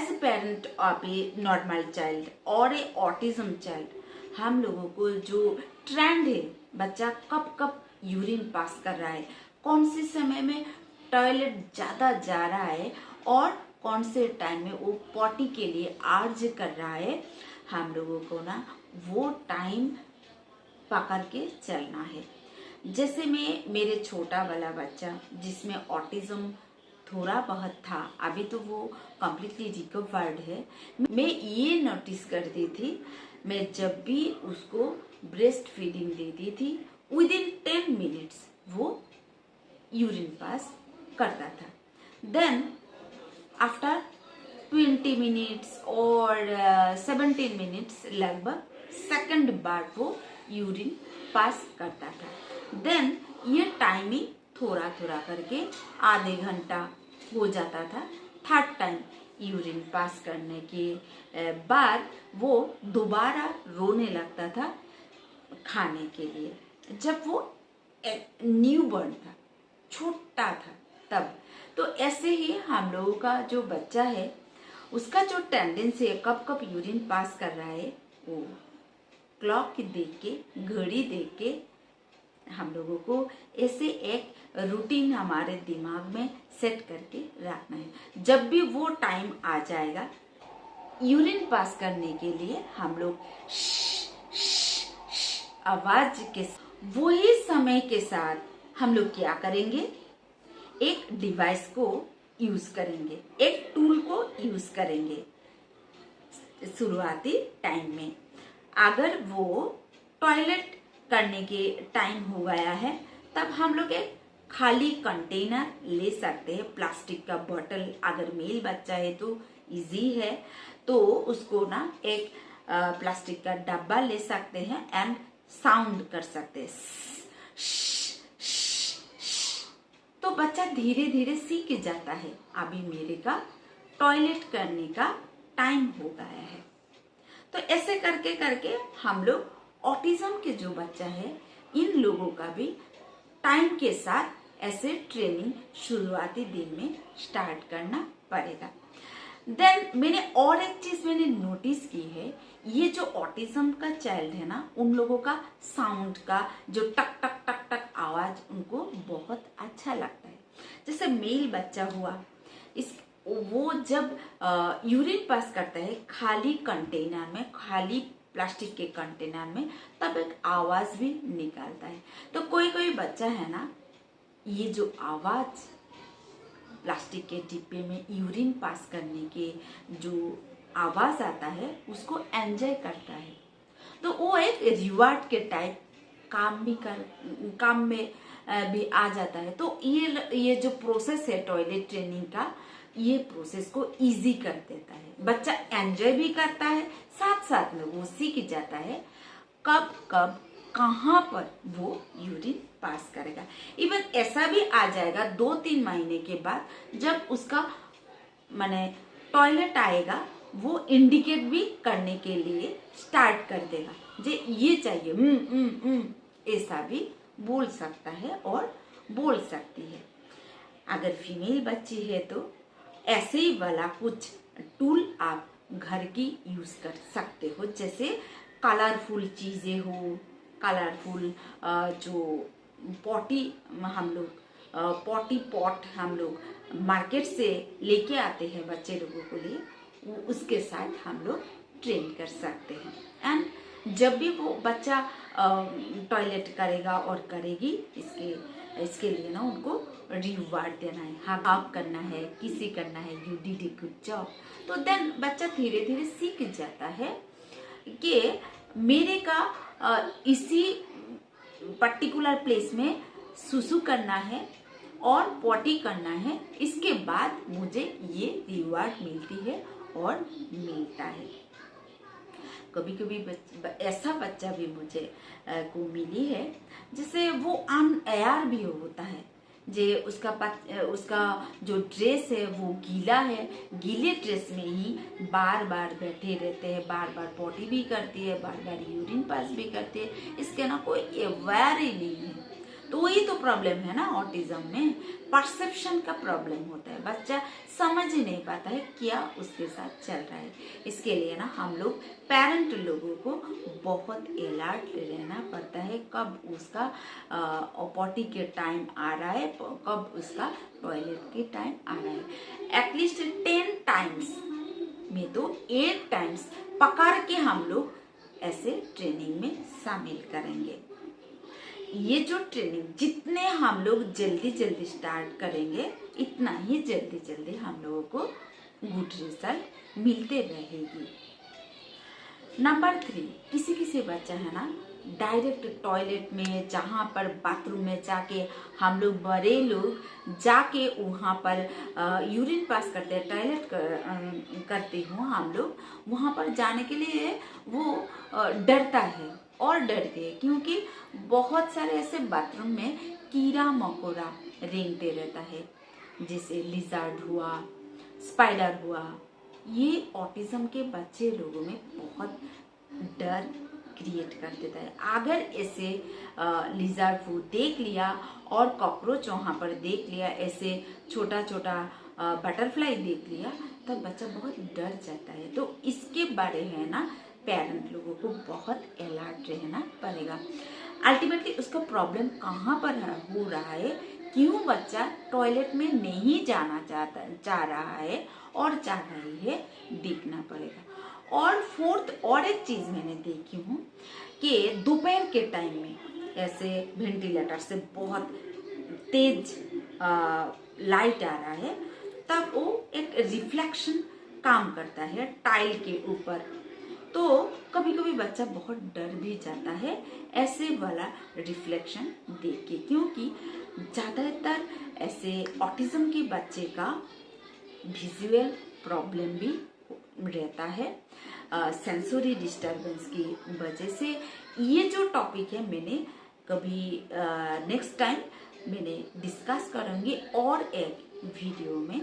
As a parent of a normal child और a autism child, हम लोगों को जो ट्रेंड है, बच्चा कब कब यूरिन पास कर रहा है, कौन से समय में टॉयलेट ज़्यादा जा रहा है और कौन से टाइम में वो पॉटी के लिए आर्ज कर रहा है, हम लोगों को ना वो टाइम पकड़ के चलना है। जैसे मेरे छोटा वाला बच्चा जिसमें ऑटिज्म थोड़ा बहुत था, अभी तो वो कम्प्लीटली रिकवर्ड है, मैं ये नोटिस करती थी, मैं जब भी उसको ब्रेस्ट फीडिंग देती थी विद इन 10 मिनट्स वो यूरिन पास करता था। देन आफ्टर 20 मिनट्स और 17 मिनट्स लगभग सेकंड बार वो यूरिन पास करता था। देन ये टाइमिंग थोड़ा थोड़ा करके आधे घंटा हो जाता था। थर्ड टाइम यूरिन पास करने के बाद वो दोबारा रोने लगता था खाने के लिए, जब वो न्यू बॉर्न था, छोटा था तब। तो ऐसे ही हम लोगों का जो बच्चा है उसका जो टेंडेंसी है कब कब यूरिन पास कर रहा है, वो क्लॉक देख के, घड़ी देख के हम लोगों को ऐसे एक रूटीन हमारे दिमाग में सेट करके रखना है। जब भी वो टाइम आ जाएगा यूरिन पास करने के लिए, हम लोग आवाज के वही समय के साथ हम लोग क्या करेंगे, एक डिवाइस को यूज करेंगे, एक टूल को यूज करेंगे। शुरुआती टाइम में अगर वो टॉयलेट करने के टाइम हो गया है, तब हम लोग एक खाली कंटेनर ले सकते हैं, प्लास्टिक का बोतल। अगर मेल बच्चा है तो इजी है, तो उसको ना एक प्लास्टिक का डब्बा ले सकते हैं एंड साउंड कर सकते हैं, तो बच्चा धीरे धीरे सीख जाता है। अभी मेरे का टॉयलेट करने का टाइम हो गया है। तो ऐसे करके करके हम लोग ऑटिज्म के जो बच्चा है, इन लोगों का भी टाइम के साथ ऐसे ट्रेनिंग शुरुआती दिन में स्टार्ट करना पड़ेगा। देन मैंने और एक चीज मैंने नोटिस की है, ये जो ऑटिज्म का चाइल्ड है ना, उन लोगों का साउंड का जो टक टक टक टक आवाज उनको बहुत अच्छा लगता है। जैसे मेल बच्चा हुआ, वो जब यूरिन पास करता है खाली कंटेनर में, खाली प्लास्टिक के कंटेनर में, तब एक आवाज भी निकालता है। तो कोई कोई बच्चा है ना, ये जो आवाज प्लास्टिक के डिब्बे में यूरिन पास करने के जो आवाज आता है उसको एंजॉय करता है, तो वो एक रिवार्ड के टाइप काम में भी आ जाता है। तो ये जो प्रोसेस है टॉयलेट ट्रेनिंग का, ये प्रोसेस को इजी कर देता है। बच्चा एंजॉय भी करता है, साथ साथ में वो सीख जाता है कब कब कहाँ पर वो यूरिन पास करेगा। इवन ऐसा भी आ जाएगा 2-3 महीने के बाद, जब उसका माने टॉयलेट आएगा, वो इंडिकेट भी करने के लिए स्टार्ट कर देगा, जे ये चाहिए, ऐसा भी बोल सकता है और बोल सकती है। अगर फीमेल बच्ची है तो ऐसे ही वाला कुछ टूल आप घर की यूज कर सकते हो, जैसे कलरफुल चीजें हो, कलरफुल जो पॉटी हम लोग पॉटी पॉट हम लोग मार्केट से लेके आते हैं बच्चे लोगों के लिए, उसके साथ हम लोग ट्रेन कर सकते हैं। एंड जब भी वो बच्चा टॉयलेट करेगा और करेगी, इसके लिए ना उनको रिवार्ड देना है, हाँ करना है, किसी करना है, you did a good job. तो देन बच्चा धीरे धीरे सीख जाता है कि मेरे का इसी पर्टिकुलर प्लेस में सुसु करना है और पॉटी करना है, इसके बाद मुझे ये रिवार्ड मिलती है और मिलता है। कभी कभी ऐसा बच्चा भी मुझे को मिली है जिसे वो अनअवेयर भी होता है, जे उसका जो ड्रेस है वो गीला है, गीले ड्रेस में ही बार बार बैठे रहते हैं, बार बार पॉटी भी करती है, बार बार यूरिन पास भी करती है, इसके ना कोई अवेयर ही नहीं है। तो वही तो प्रॉब्लम है ना ऑटिज्म में, परसेप्शन का प्रॉब्लम होता है। बच्चा समझ ही नहीं पाता है क्या उसके साथ चल रहा है। इसके लिए ना हम लोग पेरेंट लोगों को बहुत अलर्ट रहना पड़ता है, कब उसका पॉटी के टाइम आ रहा है, कब उसका टॉयलेट के टाइम आ रहा है। एटलीस्ट 10 टाइम्स में तो 8 टाइम्स पकड़ के हम लोग ऐसे ट्रेनिंग में शामिल करेंगे। ये जो ट्रेनिंग जितने हम लोग जल्दी जल्दी स्टार्ट करेंगे, इतना ही जल्दी जल्दी हम लोगों को गुड रिजल्ट मिलते रहेगी। नंबर 3, किसी किसी बच्चा है ना डायरेक्ट टॉयलेट में, जहाँ पर बाथरूम में जाके हम लोग बड़े लोग जाके वहाँ पर यूरिन पास करते हैं, टॉयलेट करते हूँ हम लोग, वहाँ पर जाने के लिए वो डरता है और डरते हैं, क्योंकि बहुत सारे ऐसे बाथरूम में कीड़ा मकोड़ा रेंगते रहता है, जैसे लिजर्ड हुआ, स्पाइडर हुआ। ये ऑटिज्म के बच्चे लोगों में बहुत डर क्रिएट कर देता है। अगर ऐसे लिजर्ड फूड देख लिया और कॉकरोच वहाँ पर देख लिया, ऐसे छोटा छोटा बटरफ्लाई देख लिया, तब बच्चा बहुत डर जाता है। तो इसके बारे में ना पेरेंट लोगों को बहुत अलर्ट रहना पड़ेगा। अल्टीमेटली उसका प्रॉब्लम कहाँ पर हो रहा है, क्यों बच्चा टॉयलेट में नहीं जाना चाह रहा है और चाह रही है, देखना पड़ेगा। और 4th और एक चीज मैंने देखी हूँ कि दोपहर के टाइम में ऐसे वेंटिलेटर से बहुत तेज लाइट आ रहा है, तब वो एक रिफ्लेक्शन काम करता है टाइल के ऊपर, तो कभी कभी बच्चा बहुत डर भी जाता है ऐसे वाला रिफ्लेक्शन देख के, क्योंकि ज़्यादातर ऐसे ऑटिज्म के बच्चे का विजुअल प्रॉब्लम भी रहता है सेंसरी डिस्टर्बेंस की वजह से। ये जो टॉपिक है मैंने कभी नेक्स्ट टाइम मैंने डिस्कस करूँगी और एक वीडियो में,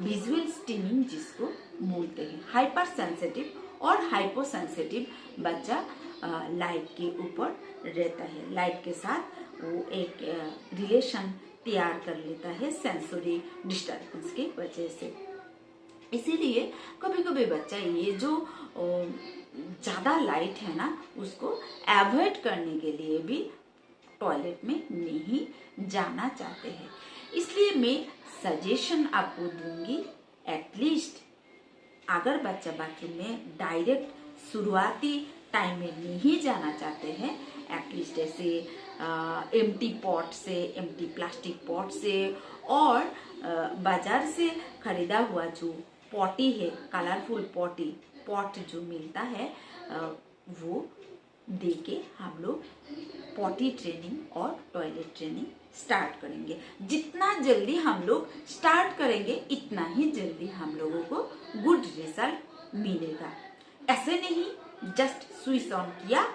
विजुअल स्टिमिंग जिसको बोलते हैं। हाइपर सेंसिटिव और हाइपो सेंसिटिव बच्चा लाइट के ऊपर रहता है, लाइट के साथ वो एक रिलेशन तैयार कर लेता है सेंसरी डिस्टर्बेंस की वजह से। इसीलिए कभी कभी बच्चा ये जो ज़्यादा लाइट है ना, उसको अवॉइड करने के लिए भी टॉयलेट में नहीं जाना चाहते हैं। इसलिए मैं सजेशन आपको दूंगी, एटलीस्ट अगर बच्चा बाथरूम में डायरेक्ट शुरुआती टाइम में नहीं जाना चाहते हैं, एटलीस्ट ऐसे एम्प्टी पॉट से, एम्प्टी प्लास्टिक पॉट से और बाजार से खरीदा हुआ जो पॉटी है, कलरफुल पॉट जो मिलता है, वो दे के हम लोग पॉटी ट्रेनिंग और टॉयलेट ट्रेनिंग स्टार्ट करेंगे। जितना जल्दी हम लोग स्टार्ट करेंगे, इतना ही जल्दी हम लोगों को गुड रिजल्ट मिलेगा। ऐसे नहीं जस्ट स्विच ऑन किया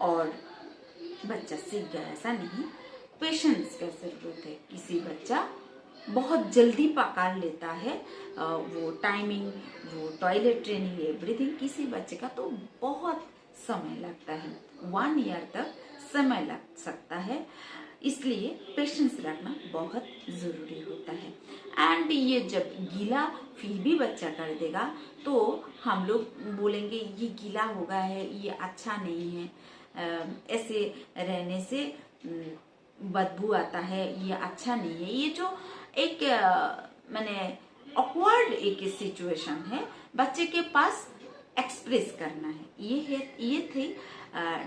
और बच्चा सीख गया, ऐसा नहीं। पेशेंस का जरूरत है। किसी बच्चा बहुत जल्दी पकड़ लेता है वो टाइमिंग, वो टॉयलेट ट्रेनिंग, एवरीथिंग। किसी बच्चे का तो बहुत समय लगता है, 1 ईयर तक समय लग सकता है। इसलिए पेशेंस रखना बहुत ज़रूरी होता है। एंड ये जब गीला फिर भी बच्चा कर देगा तो हम लोग बोलेंगे ये गीला हो गया है, ये अच्छा नहीं है, ऐसे रहने से बदबू आता है, ये अच्छा नहीं है। ये जो एक मैंने ऑकवर्ड एक सिचुएशन है, बच्चे के पास एक्सप्रेस करना है। ये थे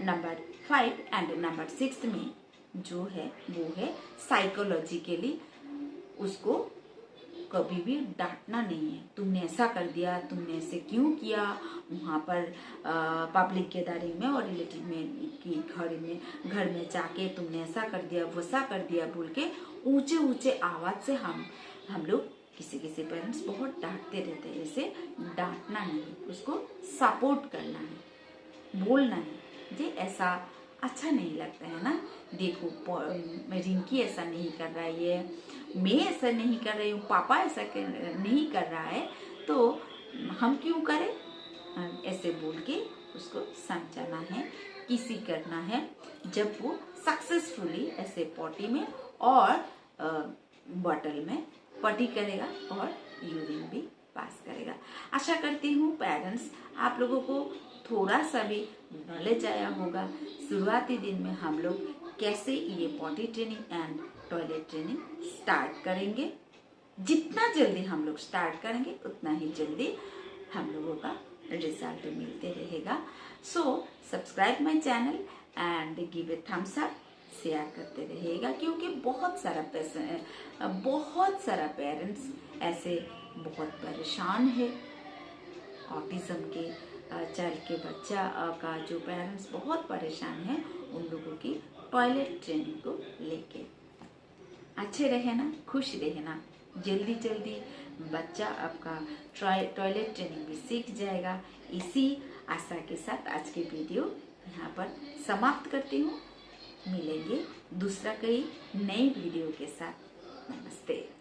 नंबर 5 एंड नंबर 6 में जो है वो है साइकोलॉजिकली उसको कभी भी डांटना नहीं है। तुमने ऐसा कर दिया, तुमने ऐसे क्यों किया, वहाँ पर पब्लिक गैदरिंग में और रिलेटिव में की घर में जाके तुमने ऐसा कर दिया, वैसा कर दिया बोल के ऊंचे ऊंचे आवाज से हम लोग किसी पेरेंट्स बहुत डांटते रहते हैं। ऐसे डांटना नहीं, उसको सपोर्ट करना है, बोलना है जी ऐसा अच्छा नहीं लगता है ना, देखो रिंकी ऐसा नहीं कर रहा है, मैं ऐसा नहीं कर रही हूँ, पापा ऐसा नहीं कर रहा है, तो हम क्यों करें। ऐसे बोल के उसको समझाना है, किसी करना है, जब वो सक्सेसफुली ऐसे पॉटी में और बॉटल में पॉटी करेगा और यूरिन भी पास करेगा। आशा करती हूँ पेरेंट्स आप लोगों को थोड़ा सा भी नॉलेज आया होगा। शुरुआती दिन में हम लोग कैसे ये potty training and toilet training start करेंगे। जितना जल्दी हम लोग स्टार्ट करेंगे उतना ही जल्दी हम लोगों का रिजल्ट मिलते रहेगा। So subscribe my channel and give a thumbs up, share करते रहेगा, क्योंकि बहुत सारा पेरेंट्स ऐसे बहुत परेशान है ऑटिज्म के चाइल्ड के बच्चा का जो पेरेंट्स बहुत परेशान है उन लोगों की टॉयलेट ट्रेनिंग को लेके। अच्छे रहे ना, खुश रहे ना, जल्दी जल्दी बच्चा आपका टॉयलेट ट्रेनिंग भी सीख जाएगा। इसी आशा के साथ आज की वीडियो यहाँ पर समाप्त करती हूँ। मिलेंगे दूसरा कई नई वीडियो के साथ। नमस्ते।